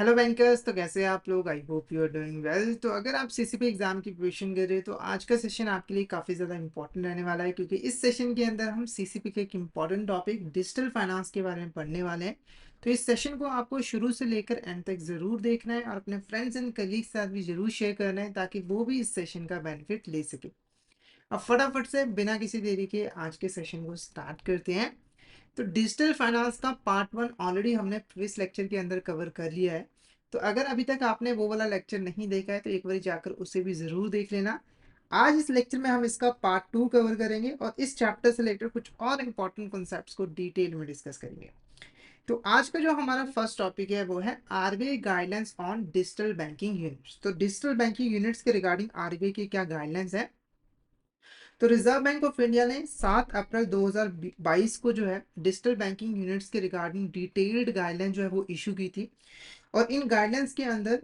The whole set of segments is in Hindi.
Hello bankers. तो कैसे हैं आप लोग? I hope you are doing well. तो अगर आप सीसीपी एग्जाम की प्रिपरेशन कर रहे हैं तो आज का सेशन आपके लिए काफ़ी ज़्यादा इंपॉर्टेंट रहने वाला है, क्योंकि इस सेशन के अंदर हम सीसीपी के एक इम्पॉर्टेंट टॉपिक डिजिटल फाइनेंस के बारे में पढ़ने वाले हैं। तो इस सेशन को आपको शुरू से लेकर एंड तक ज़रूर देखना है और अपने फ्रेंड्स एंड कलीग के साथ भी ज़रूर शेयर करना है, ताकि वो भी इस सेशन का बेनिफिट ले सके। अब फटाफट से बिना किसी देरी के आज के सेशन को स्टार्ट करते हैं। तो डिजिटल फाइनेंस का पार्ट वन ऑलरेडी हमने प्रीवियस लेक्चर के अंदर कवर कर लिया है। तो अगर अभी तक आपने वो वाला लेक्चर नहीं देखा है तो एक बार जाकर उसे भी ज़रूर देख लेना। आज इस लेक्चर में हम इसका पार्ट टू कवर करेंगे और इस चैप्टर से लेकर कुछ और इम्पॉर्टेंट कॉन्सेप्ट्स को डिटेल में डिस्कस करेंगे। तो आज का जो हमारा फर्स्ट टॉपिक है वो है RBI guidelines on digital banking units. तो डिजिटल बैंकिंग यूनिट्स के रिगार्डिंग आरबीआई की क्या गाइडलाइंस है। तो रिजर्व बैंक ऑफ इंडिया ने 7 अप्रैल 2022 को जो है डिजिटल बैंकिंग यूनिट्स के रिगार्डिंग डिटेल्ड गाइडलाइन जो है वो इशू की थी। और इन गाइडलाइंस के अंदर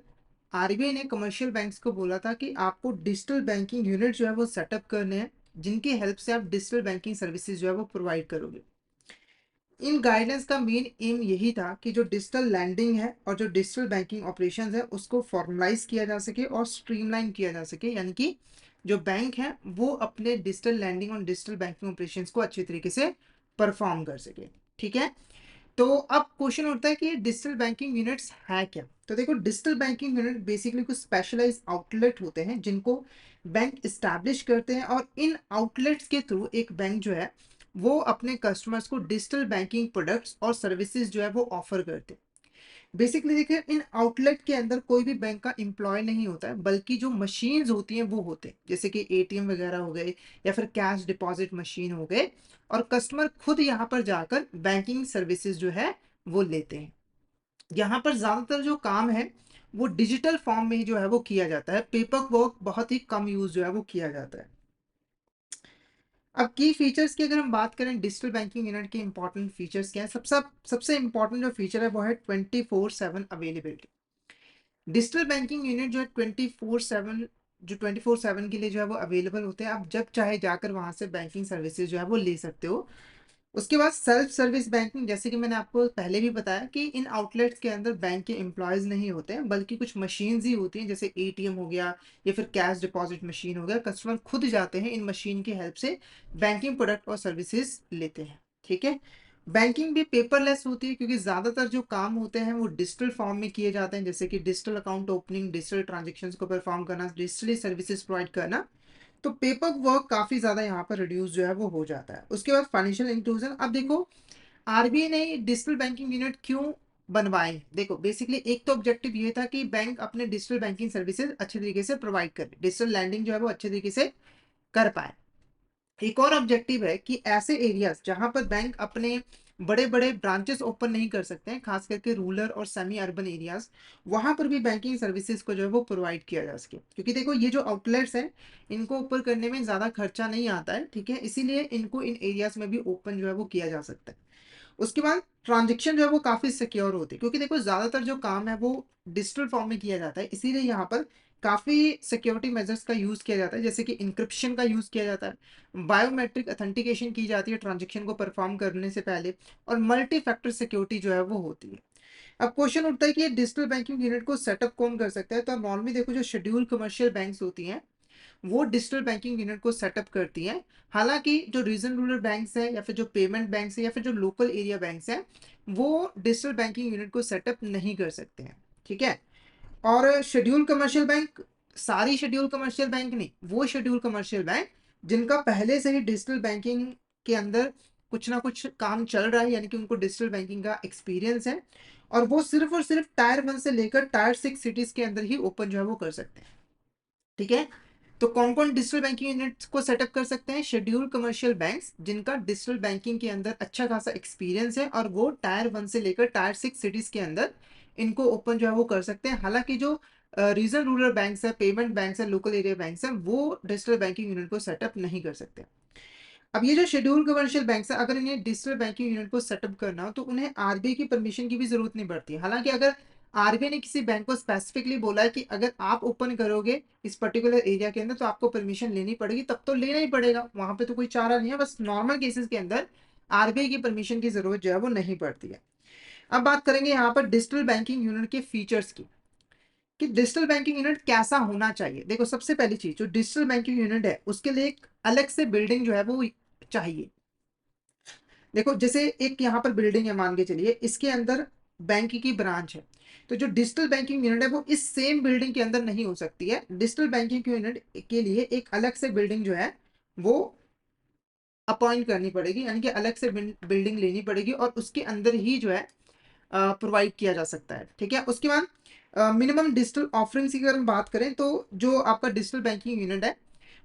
आरबीआई ने कमर्शियल बैंक्स को बोला था कि आपको डिजिटल बैंकिंग यूनिट जो है वो सेटअप करने हैं, जिनकी हेल्प से आप डिजिटल बैंकिंग सर्विसेज जो है वो प्रोवाइड करोगे। इन गाइडलाइंस का मेन एम यही था कि जो डिजिटल लैंडिंग है और जो डिजिटल बैंकिंग ऑपरेशंस है उसको फॉर्मलाइज किया जा सके और स्ट्रीमलाइन किया जा सके, यानी कि जो बैंक है वो अपने डिजिटल लैंडिंग और डिजिटल बैंकिंग ऑपरेशंस को अच्छे तरीके से परफॉर्म कर सके। ठीक है। तो अब क्वेश्चन उठता है कि डिजिटल बैंकिंग यूनिट्स है क्या। तो देखो, डिजिटल बैंकिंग यूनिट बेसिकली कुछ स्पेशलाइज आउटलेट होते हैं जिनको बैंक इस्टेब्लिश करते हैं, और इन आउटलेट्स के थ्रू एक बैंक जो है वो अपने कस्टमर्स को डिजिटल बैंकिंग प्रोडक्ट्स और सर्विसेज जो है वो ऑफर करते हैं। बेसिकली देखिए, इन आउटलेट के अंदर कोई भी बैंक का एम्प्लॉय नहीं होता है, बल्कि जो मशीन्स होती हैं वो होते हैं, जैसे कि एटीएम वगैरह हो गए या फिर कैश डिपॉजिट मशीन हो गए। और कस्टमर खुद यहाँ पर जाकर बैंकिंग सर्विसेज जो है वो लेते हैं। यहाँ पर ज़्यादातर जो काम है वो डिजिटल फॉर्म में ही जो है वो किया जाता है। पेपर वर्क बहुत ही कम यूज जो है वो किया जाता है। अब की फीचर्स की अगर हम बात करें, डिजिटल बैंकिंग यूनिट के इंपॉर्टेंट फीचर्स क्या है। सबसे सबसे इंपॉर्टेंट जो फीचर है वो है 24/7 अवेलेबिलिटी। डिजिटल बैंकिंग यूनिट जो है 24/7 के लिए जो है वो अवेलेबल होते हैं। आप जब चाहे जाकर वहां से बैंकिंग सर्विसेज जो है वो ले सकते हो। उसके बाद सेल्फ सर्विस बैंकिंग, जैसे कि मैंने आपको पहले भी बताया कि इन आउटलेट्स के अंदर बैंक के एम्प्लॉयज नहीं होते हैं, बल्कि कुछ मशीन्स ही होती हैं, जैसे एटीएम हो गया या फिर कैश डिपॉजिट मशीन हो गया। कस्टमर खुद जाते हैं इन मशीन की हेल्प से बैंकिंग प्रोडक्ट और सर्विसेज लेते हैं। ठीक है। बैंकिंग भी पेपरलेस होती है, क्योंकि ज़्यादातर जो काम होते हैं वो डिजिटल फॉर्म में किए जाते हैं, जैसे कि digital account opening, digital transactions को परफॉर्म करना, डिजिटली सर्विसेज प्रोवाइड करना। तो पेपर वर्क काफ़ी ज़्यादा यहाँ पर रिड्यूस जो है वो हो जाता है। उसके बाद फाइनेंशियल इंक्लूजन। अब देखो, आरबीआई ने डिजिटल बैंकिंग यूनिट क्यों बनवाए। देखो, बेसिकली एक तो ऑब्जेक्टिव ये था कि बैंक अपने डिजिटल बैंकिंग सर्विसेज अच्छे तरीके से प्रोवाइड करे, डिजिटल लैंडिंग जो है वो अच्छे तरीके से कर पाए। एक और ऑब्जेक्टिव है कि ऐसे एरियाज जहां पर बैंक अपने बड़े बड़े ब्रांचेस ओपन नहीं कर सकते हैं, खास करके रूरल और सेमी अर्बन एरियाज, वहां पर भी बैंकिंग सर्विसेज को जो है वो प्रोवाइड किया जा सके। क्योंकि देखो, ये जो आउटलेट्स हैं इनको ऊपर करने में ज़्यादा खर्चा नहीं आता है। ठीक है। इसीलिए इनको इन एरियाज में भी ओपन जो है वो किया जा सकता है। उसके बाद ट्रांजेक्शन जो है वो काफ़ी सिक्योर होती है, क्योंकि देखो ज़्यादातर जो काम है वो डिजिटल फॉर्म में किया जाता है। इसीलिए यहाँ पर काफ़ी सिक्योरिटी मेजर्स का यूज़ किया जाता है, जैसे कि इंक्रिप्शन का यूज़ किया जाता है, बायोमेट्रिक अथेंटिकेशन की जाती है ट्रांजेक्शन को परफॉर्म करने से पहले, और मल्टी फैक्टर सिक्योरिटी जो है वो होती है। अब क्वेश्चन उठता है कि ये डिजिटल बैंकिंग यूनिट को सेटअप कौन कर सकता है। तो नॉर्मली देखो, जो शेड्यूल कमर्शियल बैंक्स होती हैं वो डिजिटल बैंकिंग यूनिट को सेटअप करती हैं। हालांकि जो रीजन रूरल बैंक्स हैं या फिर जो पेमेंट बैंक्स हैं या फिर जो लोकल एरिया बैंक्स हैं वो डिजिटल बैंकिंग यूनिट को सेटअप नहीं कर सकते हैं। ठीक है। और शेड्यूल कमर्शियल बैंक, सारी शेड्यूल कमर्शियल बैंक नहीं, वो शेड्यूल कमर्शियल बैंक जिनका पहले से ही डिजिटल बैंकिंग के अंदर कुछ ना कुछ काम चल रहा है, यानी कि उनको डिजिटल बैंकिंग का एक्सपीरियंस है, और वो सिर्फ और सिर्फ टायर 1 से लेकर टायर 6 सिटीज के अंदर ही ओपन जो है वो कर सकते हैं। ठीक है। तो कौन कौन डिजिटल बैंकिंग यूनिट्स को सेटअप कर सकते हैं। शेड्यूल कमर्शियल बैंक्स जिनका डिजिटल बैंकिंग के अंदर अच्छा खासा एक्सपीरियंस है, और वो टायर 1 से लेकर टायर 6 सिटीज के अंदर इनको ओपन जो है वो कर सकते हैं। हालांकि जो रीजनल रूरल बैंक्स है, पेमेंट बैंक्स है, लोकल एरिया बैंक्स है, वो डिजिटल बैंकिंग यूनिट को सेटअप नहीं कर सकते। अब ये जो शेड्यूल कमर्शियल बैंक्स है, अगर इन्हें डिजिटल बैंकिंग यूनिट को सेटअप करना हो तो उन्हें आरबीआई की परमिशन की भी जरूरत नहीं पड़ती है। हालांकि अगर आरबीआई ने किसी बैंक को स्पेसिफिकली बोला है कि अगर आप ओपन करोगे इस पर्टिकुलर एरिया के अंदर तो आपको परमिशन लेनी पड़ेगी, तब तो लेना ही पड़ेगा, वहां पे तो कोई चारा नहीं है। बस नॉर्मल केसेस के अंदर आरबीआई की परमिशन की जरूरत जो है वो नहीं पड़ती है। अब बात करेंगे यहाँ पर डिजिटल बैंकिंग यूनिट के फीचर्स की, कि डिजिटल बैंकिंग यूनिट कैसा होना चाहिए। देखो सबसे पहली चीज, जो डिजिटल बैंकिंग यूनिट है उसके लिए एक अलग से बिल्डिंग जो है वो चाहिए। देखो जैसे एक यहाँ पर बिल्डिंग है, मान के चलिए इसके अंदर बैंक की ब्रांच है, तो जो डिजिटल बैंकिंग यूनिट है वो इस सेम बिल्डिंग के अंदर नहीं हो सकती है। डिजिटल बैंकिंग यूनिट के लिए एक अलग से बिल्डिंग जो है वो अपॉइंट करनी पड़ेगी, यानी कि अलग से बिल्डिंग लेनी पड़ेगी और उसके अंदर ही जो है प्रोवाइड किया जा सकता है। ठीक है, उसके बाद मिनिमम डिजिटल ऑफरिंग्स की अगर हम बात करें तो जो आपका डिजिटल बैंकिंग यूनिट है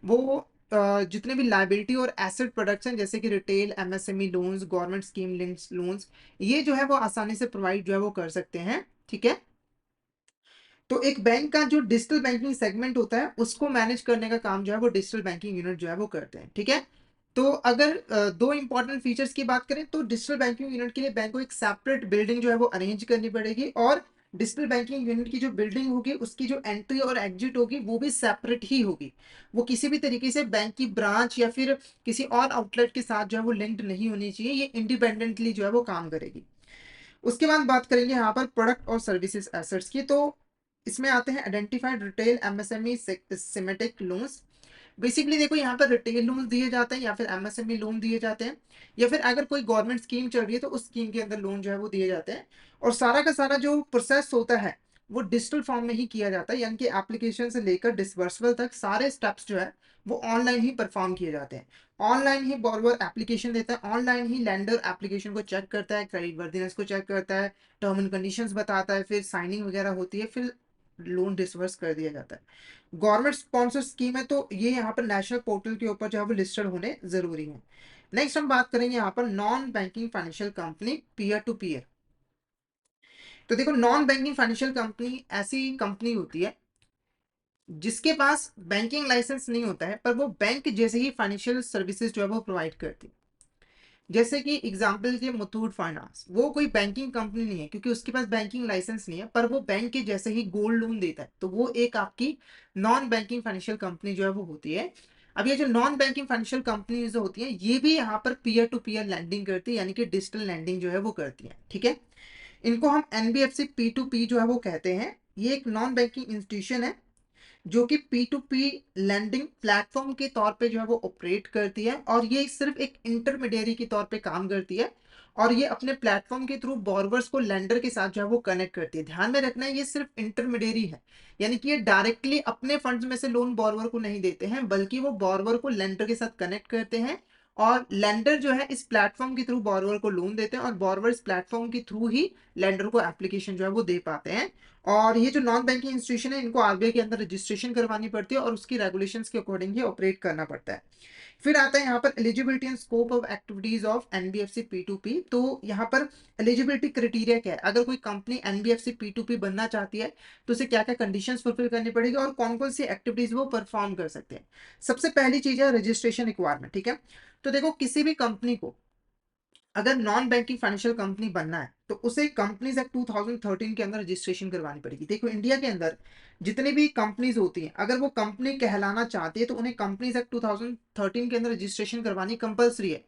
वो जितने भी लाइबिलिटी और एसेट प्रोडक्ट्स हैं जैसे कि retail, MSME loans, government scheme links loans, ये जो है वो आसानी से प्रोवाइड जो है वो कर सकते हैं। ठीक है, तो एक बैंक का जो डिजिटल बैंकिंग सेगमेंट होता है उसको मैनेज करने का काम जो है वो डिजिटल बैंकिंग यूनिट जो है वो करते हैं। ठीक है, तो अगर दो इंपॉर्टेंट फीचर्स की बात करें तो डिजिटल बैंकिंग यूनिट के लिए बैंक को एक सेपरेट बिल्डिंग जो है वो अरेंज करनी पड़ेगी, और डिजिटल बैंकिंग यूनिट की जो बिल्डिंग होगी उसकी जो एंट्री और एग्जिट होगी वो भी सेपरेट ही होगी। वो किसी भी तरीके से बैंक की ब्रांच या फिर किसी और आउटलेट के साथ जो है वो लिंक्ड नहीं होनी चाहिए, ये इंडिपेंडेंटली जो है वो काम करेगी। उसके बाद बात करेंगे यहाँ पर प्रोडक्ट और सर्विसेज एसेट्स की, तो इसमें आते हैं identified retail MSME semantic loans. Basically देखो यहाँ पर रिटेल लोन दिए जाते हैं या फिर एमएसएमई लोन दिए जाते हैं, या फिर अगर कोई गवर्नमेंट स्कीम चल रही है तो उस स्कीम के अंदर लोन जो है वो दिए जाते हैं। और सारा का सारा जो प्रोसेस होता है वो डिजिटल फॉर्म में ही किया जाता है, यानी कि एप्लीकेशन से लेकर डिसबर्समेंट तक सारे स्टेप्स जो है वो ऑनलाइन ही परफॉर्म किए जाते हैं। ऑनलाइन ही बॉर्रोवर एप्लीकेशन देता है, ऑनलाइन ही लैंडर एप्लीकेशन को चेक करता है, क्रेडिट वर्दीनेस को चेक करता है, टर्म एंड कंडीशंस बताता है, फिर साइनिंग वगैरह होती है, फिर लोन डिसबर्स कर दिया जाता है। गवर्नमेंट स्पॉन्सर स्कीम है तो ये यहाँ पर नेशनल पोर्टल के ऊपर जो है वो लिस्टेड होने जरूरी है। नेक्स्ट हम बात करेंगे यहाँ पर non banking financial company, peer to peer. तो देखो नॉन बैंकिंग फाइनेंशियल कंपनी ऐसी कंपनी होती है जिसके पास बैंकिंग लाइसेंस नहीं होता है पर वो बैंक जैसे ही फाइनेंशियल सर्विसेज जो है वो प्रोवाइड करती है। जैसे कि एग्जांपल के मुथूट फाइनेंस, वो कोई बैंकिंग कंपनी नहीं है क्योंकि उसके पास बैंकिंग लाइसेंस नहीं है, पर वो बैंक के जैसे ही गोल्ड लोन देता है, तो वो एक आपकी नॉन बैंकिंग फाइनेंशियल कंपनी जो है वो होती है। अब ये जो नॉन बैंकिंग फाइनेंशियल कंपनी जो होती है ये भी यहाँ पर पीयर टू पीयर लैंडिंग करती है, यानी कि डिजिटल लैंडिंग जो है वो करती है। ठीक है, इनको हम एनबीएफसी पी टू पी जो है वो कहते हैं। ये एक नॉन बैंकिंग इंस्टीट्यूशन है जो कि P to P lending platform के तौर पे जो है वो ऑपरेट करती है, और ये सिर्फ एक इंटरमीडियरी के तौर पे काम करती है, और ये अपने प्लेटफॉर्म के थ्रू बॉर्वर्स को लेंडर के साथ जो है वो कनेक्ट करती है। ध्यान में रखना है ये सिर्फ इंटरमीडियरी है, यानी कि ये डायरेक्टली अपने फंड्स में से लोन बॉर्वर को नहीं देते हैं, बल्कि वो बॉर्वर को लेंडर के साथ कनेक्ट करते हैं, और लेंडर जो है इस प्लेटफॉर्म के थ्रू बॉर्वर को लोन देते हैं, और बॉर्वर इस प्लेटफॉर्म के थ्रू ही लेंडर को एप्लीकेशन जो है वो दे पाते हैं। और ये जो नॉन बैंकिंग इंस्टीट्यूशन है इनको आरबीआई के अंदर रजिस्ट्रेशन करवानी पड़ती है और उसकी रेगुलेशंस के अकॉर्डिंग ही ऑपरेट करना पड़ता है। फिर आता है यहाँ पर eligibility and scope of activities of NBFC P to P. तो यहाँ पर एलिजिबिलिटी क्राइटेरिया क्या है, अगर कोई company NBFC P to P बनना चाहती है तो उसे क्या क्या कंडीशंस फुलफिल करनी पड़ेगी और कौन कौन सी एक्टिविटीज वो परफॉर्म कर सकते हैं। सबसे पहली चीज है रजिस्ट्रेशन रिक्वायरमेंट। ठीक है, तो देखो किसी भी कंपनी को अगर नॉन बैंकिंग फाइनेंशियल कंपनी बनना है तो उसे कंपनीज एक्ट 2013 के अंदर रजिस्ट्रेशन करवानी पड़ेगी। देखो इंडिया के अंदर जितनी भी कंपनीज होती हैं अगर वो कंपनी कहलाना चाहती है तो उन्हें कंपनीज एक्ट 2013 के अंदर रजिस्ट्रेशन करवानी कंपलसरी है।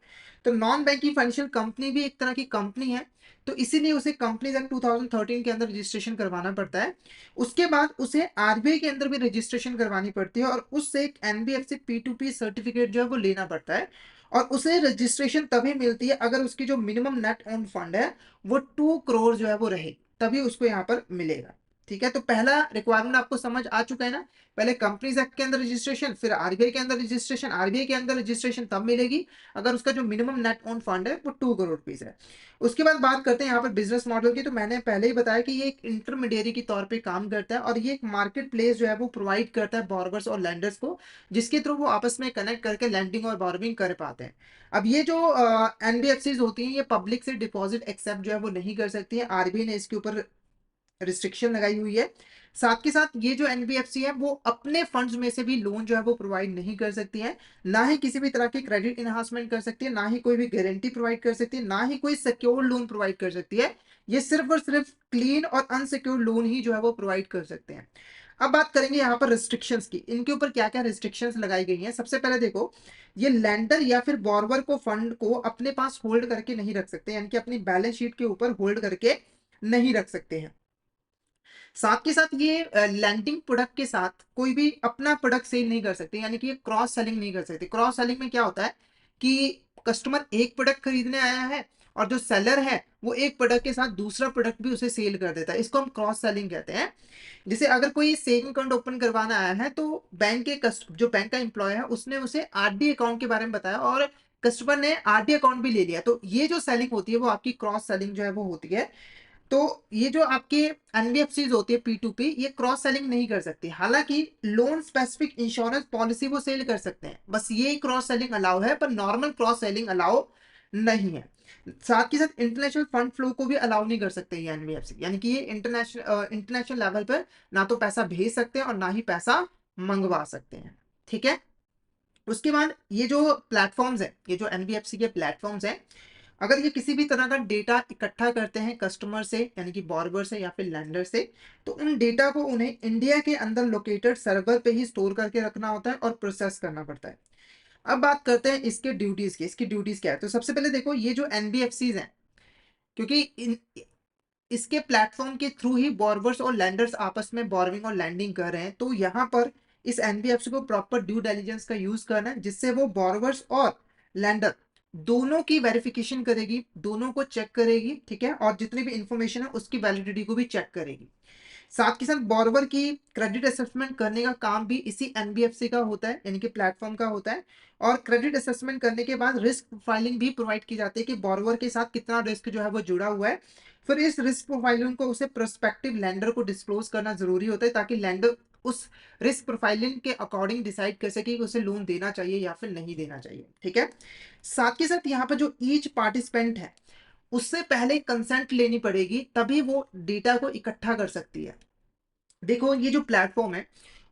तो नॉन बैंकिंग फाइनेंशियल कंपनी भी एक तरह की कंपनी है, तो इसीलिए उसे कंपनीज एक्ट 2013 के अंदर रजिस्ट्रेशन करवाना पड़ता है। उसके बाद उसे आरबीआई के अंदर भी रजिस्ट्रेशन करवानी पड़ती है और उससे एक NBFC P to P certificate जो है वो लेना पड़ता है, और उसे रजिस्ट्रेशन तभी मिलती है अगर उसकी जो मिनिमम नेट ओन फंड है वो 2 करोड़ जो है वो रहे, तभी उसको यहाँ पर मिलेगा। ठीक है, तो पहला रिक्वायरमेंट आपको समझ आ चुका है ना, पहले कंपनीज एक्ट के अंदर रजिस्ट्रेशन, फिर आरबीआई के अंदर रजिस्ट्रेशन, आरबीआई के अंदर रजिस्ट्रेशन तब मिलेगी अगर उसका जो मिनिमम नेट ओन फंड है वो 2 करोड़ रुपीज है। उसके बाद बात करते हैं यहाँ पर बिजनेस मॉडल की, तो मैंने पहले ही बताया कि ये एक इंटरमीडियरी के तौर पे काम करता है और ये एक मार्केट प्लेस जो है वो प्रोवाइड करता है बॉर्गर्स और लैंडर्स को, जिसके थ्रू वो आपस में कनेक्ट करके लैंडिंग और बॉर्विंग कर पाते हैं। अब ये जो एनबीएफसीज होती हैं ये पब्लिक से डिपॉजिट एक्सेप्ट जो है वो नहीं कर सकती है, आरबीआई ने इसके ऊपर रिस्ट्रिक्शन लगाई हुई है। साथ के साथ ये जो एनबीएफसी है वो अपने फंड्स में से भी लोन जो है वो प्रोवाइड नहीं कर सकती है, ना ही किसी भी तरह की क्रेडिट इनहांसमेंट कर सकती है, ना ही कोई भी गारंटी प्रोवाइड कर सकती है, ना ही कोई सिक्योर्ड लोन प्रोवाइड कर सकती है। ये सिर्फ और सिर्फ क्लीन और अनसिक्योर्ड लोन ही जो है वो प्रोवाइड कर सकते हैं। अब बात करेंगे यहाँ पर रिस्ट्रिक्शंस की, इनके ऊपर क्या क्या रिस्ट्रिक्शंस लगाई गई हैं। सबसे पहले देखो ये लैंडर या फिर बॉर्वर को फंड को अपने पास होल्ड करके नहीं रख सकते, यानी कि अपनी बैलेंस शीट के ऊपर होल्ड करके नहीं रख सकते हैं। साथ के साथ ये लैंडिंग प्रोडक्ट के साथ कोई भी अपना प्रोडक्ट सेल नहीं कर सकते, यानी कि ये क्रॉस सेलिंग नहीं कर सकते। क्रॉस सेलिंग में क्या होता है कि कस्टमर एक प्रोडक्ट खरीदने आया है और जो सेलर है वो एक प्रोडक्ट के साथ दूसरा प्रोडक्ट भी उसे सेल कर देता है, इसको हम क्रॉस सेलिंग कहते हैं। जैसे अगर कोई सेविंग अकाउंट ओपन करवाना आया है तो बैंक के जो बैंक का एम्प्लॉय है उसने उसे आरडी अकाउंट के बारे में बताया और कस्टमर ने आरडी अकाउंट भी ले लिया, तो ये जो सेलिंग होती है वो आपकी क्रॉस सेलिंग जो है वो होती है। तो ये जो आपके एनबीएफसी होती है P2P, ये क्रॉस सेलिंग नहीं कर सकती। हालांकि लोन स्पेसिफिक इंश्योरेंस पॉलिसी वो सेल कर सकते हैं, बस ये क्रॉस सेलिंग अलाउ है, पर नॉर्मल क्रॉस सेलिंग अलाउ नहीं है। साथ के साथ इंटरनेशनल फंड फ्लो को भी अलाउ नहीं कर सकते ये एनबीएफसी, यानी कि ये इंटरनेशनल लेवल पर ना तो पैसा भेज सकते हैं और ना ही पैसा मंगवा सकते हैं। ठीक है। उसके बाद ये जो प्लेटफॉर्म्स है, ये जो एनबीएफसी के प्लेटफॉर्म्स हैं, अगर ये किसी भी तरह का डेटा इकट्ठा करते हैं कस्टमर से, यानी कि बॉर्बर से या फिर लैंडर से, तो उन डेटा को उन्हें इंडिया के अंदर लोकेटेड सर्वर पे ही स्टोर करके रखना होता है और प्रोसेस करना पड़ता है। अब बात करते हैं इसके ड्यूटीज की। इसकी ड्यूटीज क्या है, तो सबसे पहले देखो ये जो एनबीएफसीज हैं, क्योंकि इसके प्लेटफॉर्म के थ्रू ही बॉर्बर्स और लैंडर्स आपस में बॉर्विंग और लैंडिंग कर रहे हैं, तो यहाँ पर इस एनबीएफसी को प्रॉपर ड्यू डिलिजेंस का यूज करना है, जिससे वो बॉर्बर्स और लैंडर दोनों की वेरिफिकेशन करेगी, दोनों को चेक करेगी, ठीक है, और जितनी भी इंफॉर्मेशन है उसकी वैलिडिटी को भी चेक करेगी। साथ के साथ बॉर्बर की क्रेडिट असेसमेंट करने का काम भी इसी एनबीएफसी का होता है, यानी कि प्लेटफॉर्म का होता है। और क्रेडिट असेसमेंट करने के बाद रिस्क प्रोफाइलिंग भी प्रोवाइड की जाती है कि बॉर्बर के साथ कितना रिस्क जो है वो जुड़ा हुआ है। फिर इस रिस्क प्रोफाइलिंग को उसे प्रोस्पेक्टिव लैंडर को डिस्क्लोज करना जरूरी होता है, ताकि लैंडर उस रिस्क प्रोफाइलिंग के अकॉर्डिंग डिसाइड कर सके कि उसे लोन देना चाहिए या फिर नहीं देना चाहिए। ठीक है। साथ के साथ यहाँ पर जो ईच पार्टिसिपेंट है उससे पहले कंसेंट लेनी पड़ेगी, तभी वो डेटा को इकट्ठा कर सकती है। देखो ये जो प्लेटफॉर्म है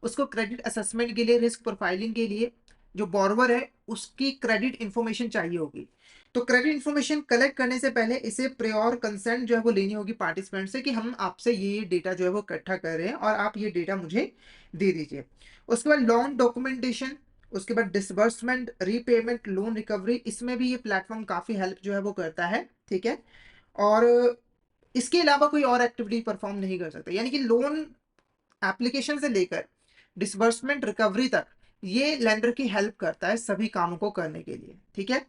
उसको क्रेडिट असेसमेंट के लिए, रिस्क प्रोफाइलिंग के लिए जो बॉर्वर है उसकी क्रेडिट इंफॉर्मेशन चाहिए होगी। तो क्रेडिट इंफॉर्मेशन कलेक्ट करने से पहले इसे प्रियोर कंसेंट जो है वो लेनी होगी पार्टिसिपेंट से कि हम आपसे ये डेटा जो है वो इकट्ठा कर रहे हैं और आप ये डेटा मुझे दे दीजिए। उसके बाद लोन डॉक्यूमेंटेशन, उसके बाद डिसबर्समेंट, रीपेमेंट, लोन रिकवरी, इसमें भी ये प्लेटफॉर्म काफी हेल्प जो है वो करता है। ठीक है। और इसके अलावा कोई और एक्टिविटी परफॉर्म नहीं कर सकता, यानी कि लोन एप्लीकेशन से लेकर डिसबर्समेंट रिकवरी तक ये लेंडर की हेल्प करता है सभी कामों को करने के लिए। ठीक है।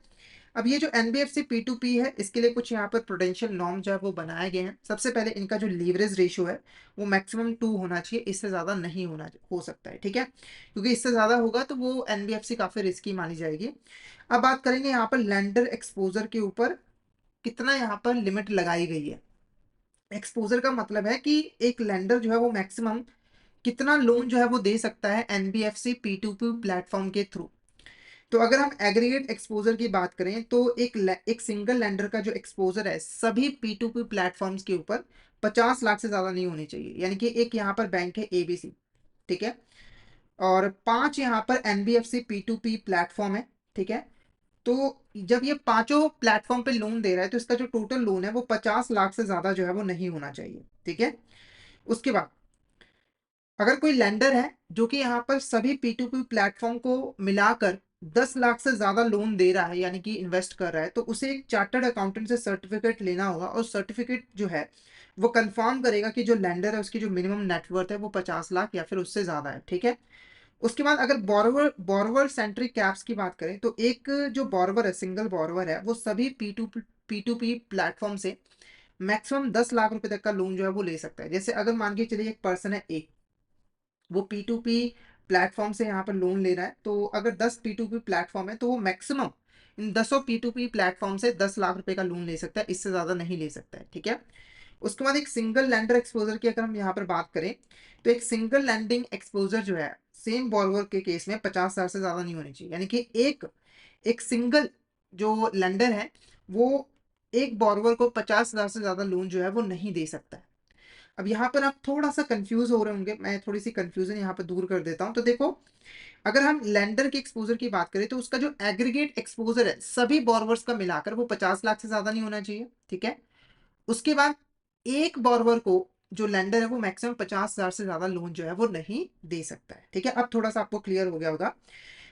अब ये जो एनबीएफसी P2P है इसके लिए कुछ यहाँ पर प्रोटेंशियल नॉर्म जो है वो बनाए गए हैं। सबसे पहले इनका जो लीवरेज रेशियो है वो मैक्सिमम 2 होना चाहिए, इससे ज़्यादा नहीं हो सकता है। ठीक है, क्योंकि इससे ज़्यादा होगा तो वो एनबीएफसी काफ़ी रिस्की मानी जाएगी। अब बात करेंगे यहाँ पर लैंडर एक्सपोजर के ऊपर कितना यहाँ पर लिमिट लगाई गई है। एक्सपोजर का मतलब है कि एक लैंडर जो है वो मैक्सिमम कितना लोन जो है वो दे सकता है एनबीएफसी P2P प्लेटफॉर्म के थ्रू। तो अगर हम एग्रीगेट एक्सपोजर की बात करें तो एक सिंगल लैंडर का जो एक्सपोजर है सभी P2P प्लेटफॉर्म्स के ऊपर 50 लाख से ज्यादा नहीं होनी चाहिए, यानी कि एक यहाँ पर बैंक है एबीसी, ठीक है, और 5 यहाँ पर एनबीएफसी P2P प्लेटफॉर्म है। ठीक है। तो जब ये पांचों प्लेटफॉर्म पे लोन दे रहा है तो इसका जो टोटल लोन है वो 50 लाख से ज्यादा जो है वो नहीं होना चाहिए। ठीक है। उसके बाद अगर कोई लेंडर है जो कि यहाँ पर सभी P2P प्लेटफॉर्म को मिलाकर 10 लाख से ज्यादा लोन दे रहा है, यानी कि इन्वेस्ट कर रहा है, तो उसे एक चार्टर्ड अकाउंटेंट से सर्टिफिकेट लेना होगा और सर्टिफिकेट जो है वो कंफर्म करेगा कि जो लेंडर है उसकी जो मिनिमम नेटवर्थ है वो 50 लाख या फिर उससे ज्यादा है। ठीक है। उसके बाद अगर बॉरोवर सेंट्रिक कैप्स की बात करें तो एक जो बॉरोवर है, सिंगल बॉरोवर है, वो सभी P2P प्लेटफॉर्म से मैक्सिमम 10 लाख रुपए तक का लोन जो है वो ले सकता है। जैसे अगर मान के चलिए एक पर्सन है ए, वो P2P प्लेटफॉर्म से यहाँ पर लोन ले रहा है, तो अगर 10 P2P प्लेटफॉर्म है तो वो मैक्सिमम इन 10 P2P प्लेटफॉर्म से 10 लाख रुपए का लोन ले सकता है, इससे ज्यादा नहीं ले सकता है। ठीक है। उसके बाद एक सिंगल लैंडर एक्सपोजर की अगर हम यहाँ पर बात करें तो एक सिंगल लैंडिंग एक्सपोजर जो है सेम बॉर्रोवर के केस में 50,000 से ज्यादा नहीं होनी चाहिए, यानी कि एक एक सिंगल जो लेंडर है वो एक बॉर्रोवर को 50,000 से ज्यादा लोन जो है वो नहीं दे सकता है। अब यहाँ पर आप थोड़ा सा कंफ्यूज हो रहे होंगे, मैं थोड़ी सी कंफ्यूजन यहाँ पर दूर कर देता हूँ। तो देखो अगर हम लेंडर के एक्सपोजर की बात करें तो उसका जो एग्रीगेट एक्सपोजर है सभी बॉर्वर्स का मिलाकर वो 50 लाख से ज्यादा नहीं होना चाहिए। ठीक है। उसके बाद एक बॉर्वर को जो लेंडर है वो मैक्सिमम 50,000 से ज्यादा लोन जो है वो नहीं दे सकता है। ठीक है। अब थोड़ा सा आपको क्लियर हो गया होगा।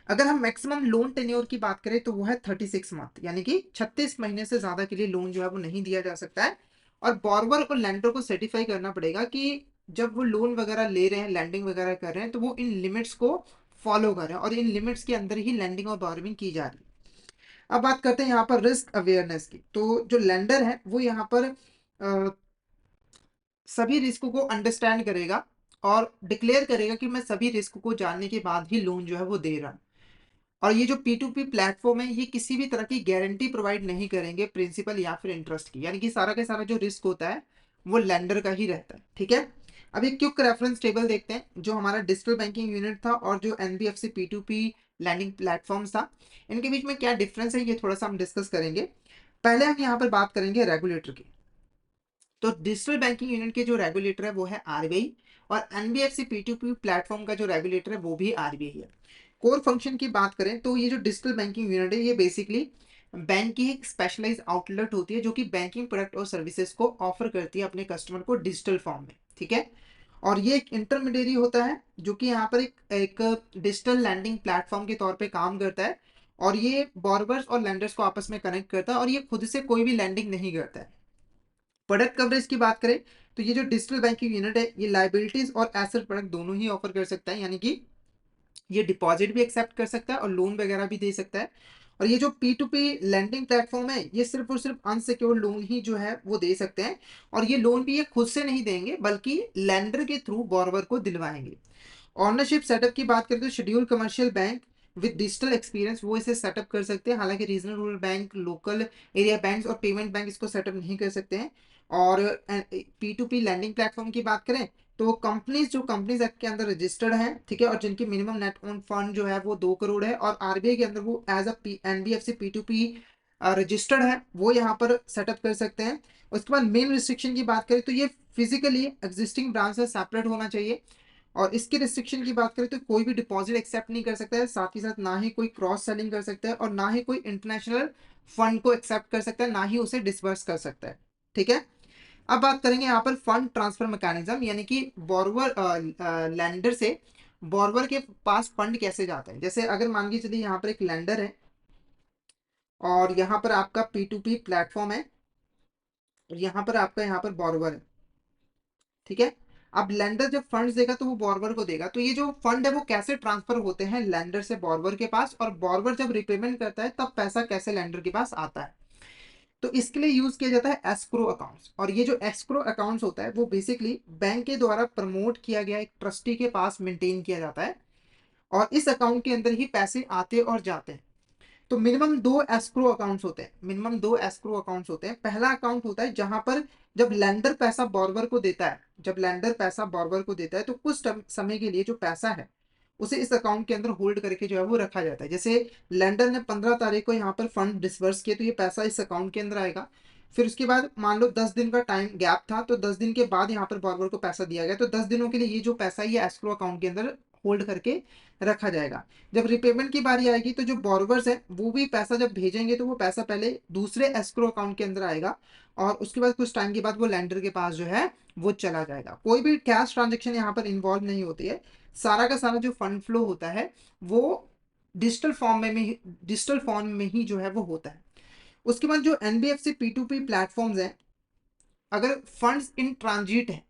अगर हम मैक्सिमम लोन टेन्योर की बात करें तो वो है 36 मंथ, यानी कि 36 महीने से ज्यादा के लिए लोन जो है वो नहीं दिया जा सकता है। और बॉर्बर और लेंडर को सर्टिफाई करना पड़ेगा कि जब वो लोन वगैरह ले रहे हैं, लैंडिंग वगैरह कर रहे हैं, तो वो इन लिमिट्स को फॉलो कर रहे हैं और इन लिमिट्स के अंदर ही लैंडिंग और बॉर्बिंग की जा रही है। अब बात करते हैं यहाँ पर रिस्क अवेयरनेस की। तो जो लेंडर है वो यहाँ पर सभी रिस्क को अंडरस्टैंड करेगा और डिक्लेयर करेगा कि मैं सभी रिस्क को जानने के बाद ही लोन जो है वो दे रहा हूँ। और ये जो P2P प्लेटफॉर्म है, ये किसी भी तरह की गारंटी प्रोवाइड नहीं करेंगे प्रिंसिपल या फिर इंटरेस्ट की, यानी कि सारा का सारा जो रिस्क होता है वो लेंडर का ही रहता है। ठीक है, अब एक क्विक रेफरेंस टेबल देखते हैं। जो हमारा डिजिटल बैंकिंग यूनिट था और जो NBFC P2P लैंडिंग प्लेटफॉर्म था, इनके बीच में क्या डिफरेंस है ये थोड़ा सा हम डिस्कस करेंगे। पहले हम यहाँ पर बात करेंगे रेगुलेटर की। तो डिजिटल बैंकिंग यूनिट के जो रेगुलेटर है वो है RBI, और NBFC P2P प्लेटफॉर्म का जो रेगुलेटर है वो भी RBI है। कोर फंक्शन की बात करें तो ये जो डिजिटल बैंकिंग यूनिट है ये बेसिकली बैंक की एक स्पेशलाइज आउटलेट होती है जो कि बैंकिंग प्रोडक्ट और सर्विसेज को ऑफर करती है अपने कस्टमर को डिजिटल फॉर्म में। ठीक है, और ये एक इंटरमीडियरी होता है जो कि यहाँ पर एक डिजिटल लैंडिंग प्लेटफॉर्म के तौर पे काम करता है, और ये बॉर्बर्स और लैंडर्स को आपस में कनेक्ट करता है, और ये खुद से कोई भी लैंडिंग नहीं करता है। प्रोडक्ट कवरेज की बात करें तो ये जो डिजिटल बैंकिंग यूनिट है ये लाइबिलिटीज और एसेट प्रोडक्ट दोनों ही ऑफर कर सकता है, यानी कि ये डिपॉजिट भी एक्सेप्ट कर सकता है और लोन वगैरह भी दे सकता है। और ये जो P2P लैंडिंग प्लेटफॉर्म है ये सिर्फ और सिर्फ अनसिक्योर्ड लोन ही जो है वो दे सकते हैं, और ये लोन भी ये खुद से नहीं देंगे बल्कि लैंडर के थ्रू बॉर्बर को दिलवाएंगे। ऑनरशिप सेटअप की बात करें तो schedule commercial bank with digital experience वो इसे सेटअप कर सकते हैं, हालांकि regional rural bank, local area banks और पेमेंट बैंक इसको सेटअप नहीं कर सकते हैं। और P2P लैंडिंग प्लेटफॉर्म की बात करें तो कंपनीज जो कंपनीज एक्ट के अंदर रजिस्टर्ड हैं, ठीक है, और जिनकी मिनिमम नेट ओन फंड जो है वो 2 करोड़ है और RBI के अंदर वो as a NBFC P2P registered है, वो यहाँ पर सेटअप कर सकते हैं। उसके बाद मेन रिस्ट्रिक्शन की बात करें तो ये फिजिकली एग्जिस्टिंग ब्रांच से सेपरेट होना चाहिए, और इसकी रिस्ट्रिक्शन की बात करें तो कोई भी डिपॉजिट एक्सेप्ट नहीं कर सकता है, साथ ही साथ ना ही कोई क्रॉस सेलिंग कर सकता है और ना ही कोई इंटरनेशनल फंड को एक्सेप्ट कर सकता है, ना ही उसे डिसबर्स कर सकता है। ठीक है, अब बात करेंगे यहाँ पर फंड ट्रांसफर मैकेनिज्म, यानी कि बॉर्वर लैंडर से बॉर्वर के पास फंड कैसे जाते हैं। जैसे अगर मान लीजिए चलिए यहाँ पर एक लैंडर है और यहाँ पर आपका P2P प्लेटफॉर्म है और यहाँ पर आपका यहाँ पर बॉर्वर है। ठीक है, अब लेंडर जब फंड्स देगा तो वो बॉर्बर को देगा, तो ये जो फंड है वो कैसे ट्रांसफर होते हैं लेंडर से बॉर्बर के पास, और बॉर्बर जब रिपेमेंट करता है तब पैसा कैसे लेंडर के पास आता है। तो इसके लिए यूज किया जाता है एस्क्रो अकाउंट्स, और ये जो एस्क्रो अकाउंट्स होता है वो बेसिकली बैंक के द्वारा प्रमोट किया गया एक ट्रस्टी के पास मेंटेन किया जाता है, और इस अकाउंट के अंदर ही पैसे आते और जाते हैं। तो मिनिमम दो एस्क्रो अकाउंट्स होते हैं, मिनिमम दो एस्क्रो अकाउंट्स होते हैं। पहला अकाउंट होता है जहां पर जब लेंडर पैसा बॉर्बर को देता है, जब लेंडर पैसा बॉर्बर को देता है तो कुछ समय के लिए जो पैसा है उसे इस अकाउंट के अंदर होल्ड करके जो है वो रखा जाता है। जैसे लेंडर ने 15 तारीख को यहाँ पर फंड डिसबर्स किए तो ये पैसा इस अकाउंट के अंदर आएगा। फिर उसके बाद मान लो 10 दिन का टाइम गैप था, तो 10 दिन के बाद यहाँ पर बॉर्बर को पैसा दिया गया, तो 10 दिनों के लिए ये जो पैसा है ये एस्क्रो अकाउंट के अंदर होल्ड करके रखा जाएगा। जब रिपेमेंट की बारी आएगी तो जो बॉर्बर्स है वो भी पैसा जब भेजेंगे तो वो पैसा पहले दूसरे एस्क्रो अकाउंट के अंदर आएगा, और उसके बाद कुछ टाइम के बाद वो लेंडर के पास जो है वो चला जाएगा। कोई भी कैश ट्रांजेक्शन यहाँ पर इन्वॉल्व नहीं होती है, सारा का सारा जो फंड फ्लो होता है वो डिजिटल फॉर्म में ही जो है वो होता है। उसके बाद जो NBFC P2P प्लेटफॉर्म्स हैं, अगर फंड्स इन ट्रांजिट है,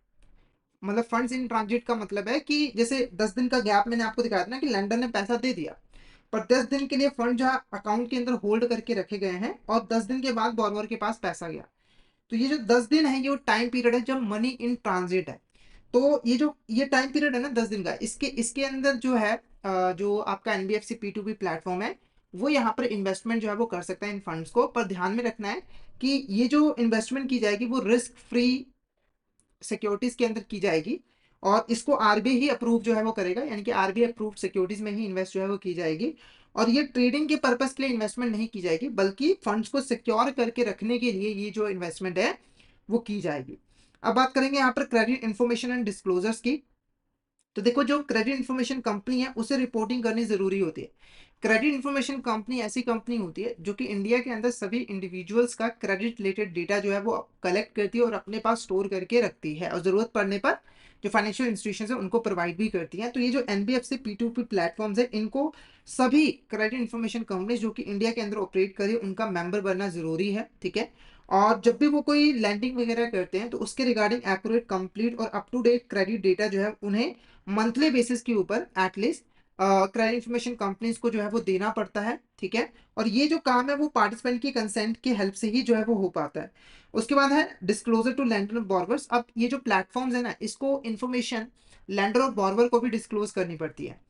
मतलब फंड्स इन ट्रांजिट का मतलब है कि जैसे 10 दिन का गैप मैंने आपको दिखाया था ना कि लैंडर ने पैसा दे दिया, पर 10 दिन के लिए फंड जहाँ अकाउंट के अंदर होल्ड करके रखे गए हैं और 10 दिन के बाद बॉर्बर के पास पैसा गया, तो ये जो 10 दिन है ये वो टाइम पीरियड है जब मनी इन ट्रांजिट है। तो ये जो ये टाइम पीरियड है ना 10 दिन का, इसके इसके अंदर जो है जो आपका NBFC P2P प्लेटफॉर्म है वो यहाँ पर इन्वेस्टमेंट जो है वो कर सकता है इन फंड्स को, पर ध्यान में रखना है कि ये जो इन्वेस्टमेंट की जाएगी वो रिस्क फ्री सिक्योरिटीज के अंदर की जाएगी, और इसको RBI ही अप्रूव जो है वो करेगा, यानी कि RBI अप्रूव सिक्योरिटीज में ही इन्वेस्ट जो है वो की जाएगी। और ये ट्रेडिंग के पर्पस के लिए इन्वेस्टमेंट नहीं की जाएगी बल्कि फंड्स को सिक्योर करके रखने के लिए ये जो इन्वेस्टमेंट है वो की जाएगी। अब बात करेंगे यहाँ पर क्रेडिट इन्फॉर्मेशन एंड डिस्क्लोजर्स की। तो देखो जो क्रेडिट इन्फॉर्मेशन कंपनी है उसे रिपोर्टिंग करनी जरूरी होती है। क्रेडिट इन्फॉर्मेशन कंपनी ऐसी कंपनी होती है जो कि इंडिया के अंदर सभी इंडिविजुअल्स का क्रेडिट रिलेटेड डेटा जो है वो कलेक्ट करती है और अपने पास स्टोर करके रखती है, और जरूरत पड़ने पर जो फाइनेंशियल इंस्टीट्यूशन है उनको प्रोवाइड भी करती है। तो ये जो NBFC P2P प्लेटफॉर्म्स है इनको सभी क्रेडिट इन्फॉर्मेशन कंपनी जो कि इंडिया के अंदर ऑपरेट करे उनका मेंबर बनना जरूरी है। ठीक है, और जब भी वो कोई लैंडिंग वगैरह करते हैं तो उसके रिगार्डिंग एक्यूरेट, कंप्लीट और up to date credit data जो है उन्हें मंथली बेसिस के ऊपर एटलीस्ट क्रेडिट इंफॉर्मेशन कंपनीज को जो है वो देना पड़ता है, ठीक है। और ये जो काम है वो पार्टिसिपेंट की कंसेंट की हेल्प से ही जो है वो हो पाता है। उसके बाद है डिस्क्लोजर टू लैंडर और बॉर्वर्स। अब ये जो प्लेटफॉर्म्स है ना, इसको इन्फॉर्मेशन लैंडर और बॉर्वर को भी डिस्क्लोज करनी पड़ती है।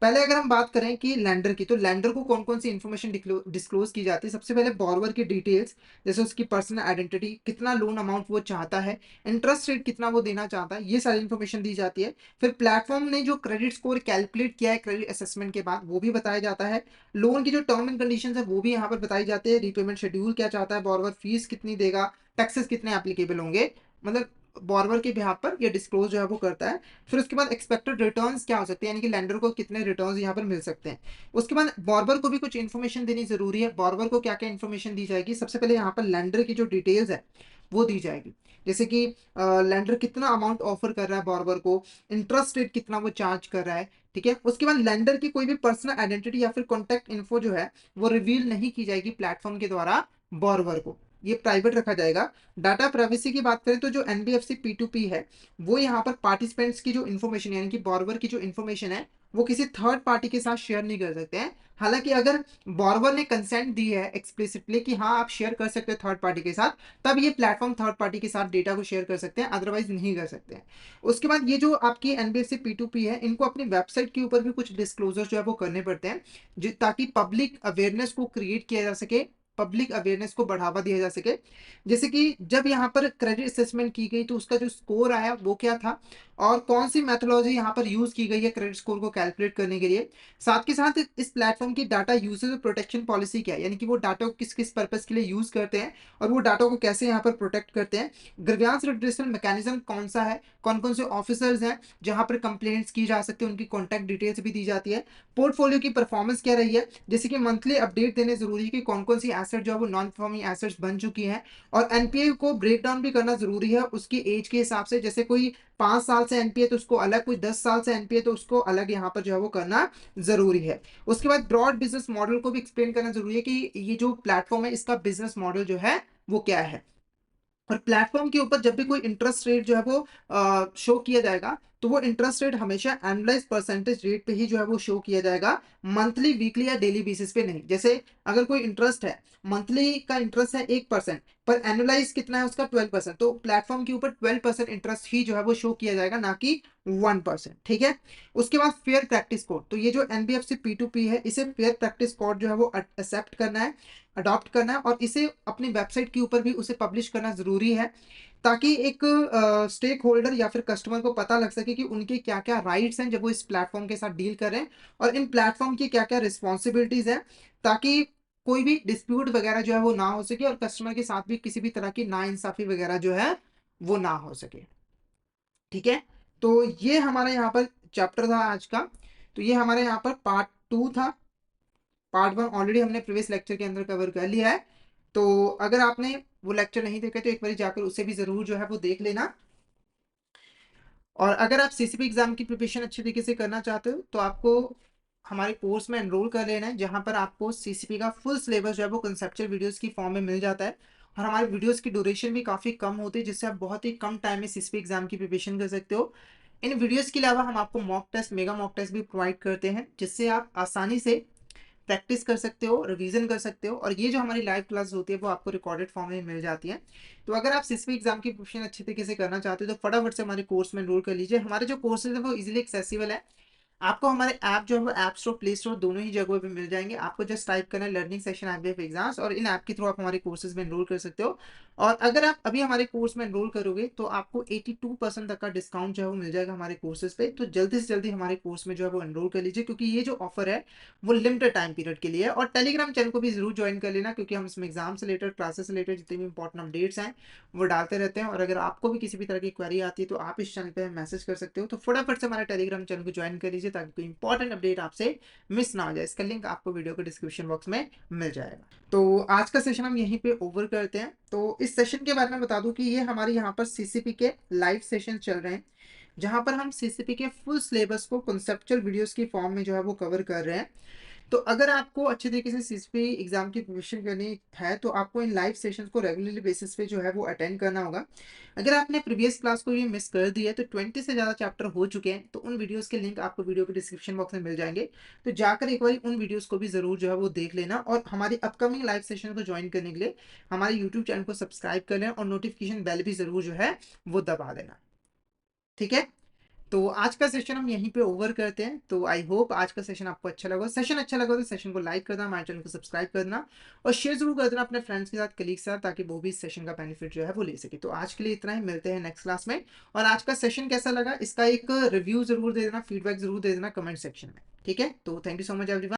पहले अगर हम बात करें कि लैंडर की, तो लैंडर को कौन कौन सी इन्फॉर्मेशन डिस्क्लोज की जाती है। सबसे पहले बॉर्वर की डिटेल्स, जैसे उसकी पर्सनल आइडेंटिटी, कितना लोन अमाउंट वो चाहता है, इंटरेस्ट रेट कितना वो देना चाहता है, ये सारी इन्फॉर्मेशन दी जाती है। फिर प्लेटफॉर्म ने जो क्रेडिट स्कोर कैलकुलेट किया है क्रेडिट असेसमेंट के बाद, वो भी बताया जाता है। लोन की जो टर्म एंड कंडीशन है वो भी यहाँ पर बताई जाती है। रीपेमेंट शेड्यूल क्या चाहता है बॉर्वर, फीस कितनी देगा, टैक्सेस कितने एप्लीकेबल होंगे, मतलब बॉर्वर के बिहाफ पर ये डिस्क्लोज जो है वो करता है। फिर उसके बाद एक्सपेक्टेड रिटर्न्स क्या हो सकते हैं, यानी कि लैंडर को कितने रिटर्न्स यहाँ पर मिल सकते हैं। उसके बाद बॉर्बर को भी कुछ इन्फॉर्मेशन देनी जरूरी है। बॉर्बर को क्या क्या इन्फॉर्मेशन दी जाएगी, सबसे पहले यहाँ पर लैंडर की जो डिटेल्स है वो दी जाएगी, जैसे कि लैंडर कितना अमाउंट ऑफर कर रहा है बॉर्बर को, इंटरेस्ट रेट कितना वो चार्ज कर रहा है, ठीक है। उसके बाद लैंडर की कोई भी पर्सनल आइडेंटिटी या फिर कॉन्टैक्ट इन्फो जो है वो रिवील नहीं की जाएगी प्लेटफॉर्म के द्वारा बॉर्बर को, ये प्राइवेट रखा जाएगा। डाटा प्राइवेसी की बात करें तो जो एनबीएफसी पी2पी है वो यहाँ पर पार्टिसिपेंट्स की जो इन्फॉर्मेशन यानी कि बॉर्वर की जो इन्फॉर्मेशन है वो किसी थर्ड पार्टी के साथ शेयर नहीं कर सकते हैं। हालांकि अगर बॉर्वर ने कंसेंट दी है एक्सप्लिसिटली कि हाँ आप शेयर कर सकते हैं थर्ड पार्टी के साथ, तब ये प्लेटफॉर्म थर्ड पार्टी के साथ डेटा को शेयर कर सकते हैं, अदरवाइज नहीं कर सकते हैं। उसके बाद ये जो आपकी एनबीएफसी पी2पी है, इनको अपनी वेबसाइट के ऊपर भी कुछ डिस्क्लोजर जो है वो करने पड़ते हैं, ताकि पब्लिक अवेयरनेस को क्रिएट किया जा सके, पब्लिक अवेयरनेस को बढ़ावा दिया जा सके। जैसे कि जब यहाँ पर क्रेडिट असेसमेंट की गई तो उसका जो स्कोर आया वो क्या था, और कौन सी मेथोलॉजी यहाँ पर यूज की गई है क्रेडिट स्कोर को कैलकुलेट करने के लिए। साथ के साथ इस प्लेटफॉर्म की डाटा यूसेज और प्रोटेक्शन पॉलिसी क्या है, यानी कि वो डाटा को किस किस पर्पस के लिए यूज करते हैं और वो डाटा को कैसे यहाँ पर प्रोटेक्ट करते हैं। ग्रीवेंस रिड्रेसल मैकेनिज्म कौन सा है, कौन कौन से ऑफिसर्स हैं जहाँ पर कंप्लेंट्स की जा सकती है, उनकी कॉन्टैक्ट डिटेल्स भी दी जाती है। पोर्टफोलियो की परफॉर्मेंस क्या रही है, जैसे कि मंथली अपडेट देने जरूरी है कि कौन कौन सी एसेट जो है वो नॉन परफॉर्मिंग एसेट्स बन चुकी हैं। और एनपीए को ब्रेक डाउन भी करना जरूरी है उसकी एज के हिसाब से, जैसे कोई 5 साल से एनपीए तो उसको अलग, कोई 10 साल से एनपीए तो उसको अलग यहाँ पर जो है वो करना जरूरी है। उसके बाद ब्रॉड बिजनेस मॉडल को भी एक्सप्लेन करना जरूरी है कि ये जो प्लेटफॉर्म है इसका बिजनेस मॉडल जो है वो क्या है। और प्लेटफॉर्म के ऊपर जब भी कोई इंटरेस्ट रेट जो है वो शो किया जाएगा तो वो इंटरेस्ट रेट हमेशा एनुअलाइज परसेंटेज रेट पे ही जो है वो शो किया जाएगा, मंथली, वीकली या डेली बेसिस पे नहीं। जैसे अगर कोई इंटरेस्ट है, मंथली का इंटरेस्ट है 1%, पर एनुअलाइज कितना है उसका 12%, तो प्लेटफॉर्म के ऊपर 12% इंटरेस्ट ही जो है वो शो किया जाएगा, ना कि 1%, ठीक है। उसके बाद फेयर प्रैक्टिस कोड, तो ये जो एनबीएफसी पी2पी है इसे फेयर प्रैक्टिस कोड जो है वो एक्सेप्ट करना है, अडॉप्ट करना है और इसे अपनी वेबसाइट के ऊपर भी उसे पब्लिश करना जरूरी है, ताकि एक स्टेक होल्डर या फिर कस्टमर को पता लग सके कि उनके क्या क्या राइट्स हैं जब वो इस प्लेटफॉर्म के साथ डील कर रहे हैं, और इन प्लेटफॉर्म की क्या क्या रिस्पॉन्सिबिलिटीज हैं, ताकि कोई भी डिस्प्यूट वगैरह जो है वो ना हो सके और कस्टमर के साथ भी किसी भी तरह की नाइंसाफी वगैरह जो है वो ना हो सके, ठीक है। तो ये हमारा यहाँ पर चैप्टर था आज का। तो ये हमारे यहाँ पर पार्ट 2 था। पार्ट 1 ऑलरेडी हमने प्रीवियस लेक्चर के अंदर कवर कर लिया है। तो अगर आपने वो लेक्चर नहीं देखे तो एक बार जाकर उसे भी जरूर जो है वो देख लेना। और अगर आप सीसीपी एग्जाम की प्रिपरेशन अच्छी तरीके से करना चाहते हो तो आपको हमारे कोर्स में एनरोल कर लेना है, जहां पर आपको सीसीपी का फुल सिलेबस जो है वो कंसेप्चुअल वीडियोस की फॉर्म में मिल जाता है। और हमारे वीडियोस की ड्यूरेशन भी काफ़ी कम होती है, जिससे आप बहुत ही कम टाइम में सीसीपी एग्जाम की प्रिपरेशन कर सकते हो। इन वीडियोस के अलावा हम आपको mock test, mega mock test भी प्रोवाइड करते हैं, जिससे आप आसानी से प्रैक्टिस कर सकते हो, रिवीजन कर सकते हो। और ये जो हमारी लाइव क्लास होती है वो आपको रिकॉर्डेड फॉर्म में मिल जाती है। तो अगर आप सिस्वी एग्जाम की प्रिपरेशन अच्छी तरीके से करना चाहते हो तो फटाफट से हमारे कोर्स में एनरोल कर लीजिए। हमारे जो कोर्सेज है वो इजीली एक्सेसिबल है। आपको हमारे ऐप जो है वो ऐप स्टोर, प्ले स्टोर दोनों ही जगहों पे मिल जाएंगे। आपको जस्ट टाइप करना है लर्निंग सेशन आईबीएफ एग्जाम्स, और इन ऐप के थ्रू आप हमारे कोर्सेज में एनरोल कर सकते हो। और अगर आप अभी हमारे कोर्स में एनरोल करोगे तो आपको 82% तक का डिस्काउंट जो है वो मिल जाएगा हमारे कोर्सेज पे। तो जल्दी से जल्दी हमारे कोर्स में जो है वो एनरोल कर लीजिए, क्योंकि ये जो ऑफर है वो लिमिटेड टाइम पीरियड के लिए है। और टेलीग्राम चैनल को भी जरूर ज्वाइन कर लेना, क्योंकि हम इसमें एग्जाम से रिलेटेड, क्लासेस से रिलेटेड जितने भी इंपॉर्टेंट अपडेट्स हैं वो डालते रहते हैं। और अगर आपको भी किसी भी तरह की क्वेरी आती है तो आप इस चैनल पे मैसेज कर सकते हो। तो फटाफट से हमारे टेलीग्राम चैनल को ज्वाइन कर लीजिए, ताकि कोई इंपॉर्टेंट अपडेट आपसे मिस ना हो जाए। इसका लिंक आपको वीडियो के डिस्क्रिप्शन बॉक्स में मिल जाएगा। तो आज का सेशन हम यहीं पे ओवर करते हैं। तो इस सेशन के बारे में बता दूं कि ये हमारे यहाँ पर सीसीपी के लाइव सेशन चल रहे हैं, जहाँ पर हम सीसीपी के फुल सिलेबस को कॉन्सेप्चुअल वीडियोस की फॉर्म में जो है वो कवर कर रहे हैं। तो अगर आपको अच्छे तरीके से सीसीपी एग्जाम की प्रिपरेशन करनी है तो आपको इन लाइव सेशंस को रेगुलरली बेसिस पे जो है वो अटेंड करना होगा। अगर आपने प्रीवियस क्लास को ये मिस कर दिया है तो 20 से ज़्यादा चैप्टर हो चुके हैं, तो उन वीडियोस के लिंक आपको वीडियो के डिस्क्रिप्शन बॉक्स में मिल जाएंगे। तो जाकर एक बार उन वीडियोस को भी ज़रूर जो है वो देख लेना, और हमारी अपकमिंग लाइव सेशन को ज्वाइन करने के लिए हमारे यूट्यूब चैनल को सब्सक्राइब कर लेना और नोटिफिकेशन बेल भी ज़रूर जो है वो दबा देना। ठीक है, तो आज का सेशन हम यहीं पे ओवर करते हैं। तो आई होप आज का सेशन आपको अच्छा लगा। सेशन अच्छा लगा तो सेशन को लाइक करना, हमारे चैनल को सब्सक्राइब करना और शेयर जरूर कर देना अपने फ्रेंड्स के साथ, कलीग के साथ, ताकि वो भी इस सेशन का बेनिफिट जो है वो ले सके। तो आज के लिए इतना ही, मिलते हैं नेक्स्ट क्लास में। और आज का सेशन कैसा लगा इसका एक रिव्यू जरूर दे देना, फीडबैक जरूर दे देना कमेंट सेक्शन में। ठीक है, तो thank you so much everyone.